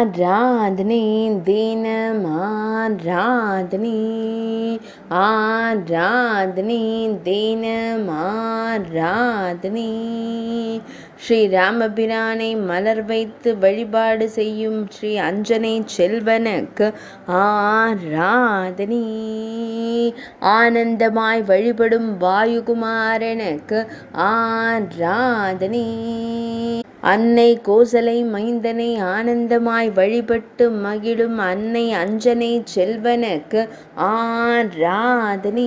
ஆராதனை தினம் ஆராதனை ஆராதனை தினம் ஆராதனை. ஸ்ரீராமபிரானை மலர் வைத்து வழிபாடு செய்யும் ஸ்ரீ அஞ்சனை செல்வனுக்கு ஆராதனை. ஆனந்தமாய் வழிபடும் வாயுகுமாரனுக்கு ஆராதனை. அன்னை கோசலை மைந்தனை ஆனந்தமாய் வழிபட்டு மகிழும் அன்னை அஞ்சனை செல்வனுக்கு ஆராதனை.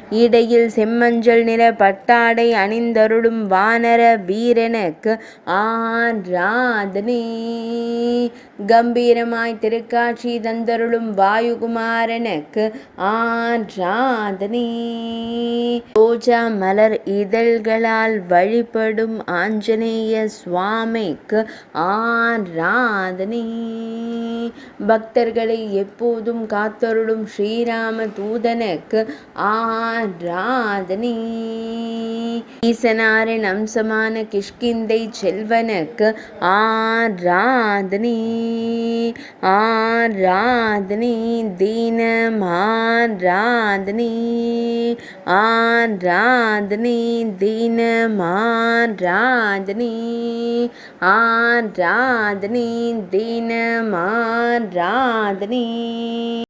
இடையில் செம்மஞ்சள் நிற பட்டாடை அணிந்தருளும் வானர வீரனுக்கு ஆராதனை. கம்பீரமாய் திருக்காட்சி தந்தருளும் வாயுகுமாரனுக்கு ஆராதனை. ரோஜா மலர் இதழ்களால் வழிபடும் ஆஞ்சநேய சுவாமிக்கு ஆராதனை. பக்தர்களை எப்போதும் காத்தருளும் ஸ்ரீராம தூதனுக்கு ஆராதனை. ஈசனாரின் அம்சமான கிஷ்கிந்தை செல்வனுக்கு ஆராதனை. ஆராதனை தினம் ஆராதனை. ஆராதனை தினம் ஆராதனை. ஆராதனை தினம் ஆராதனை.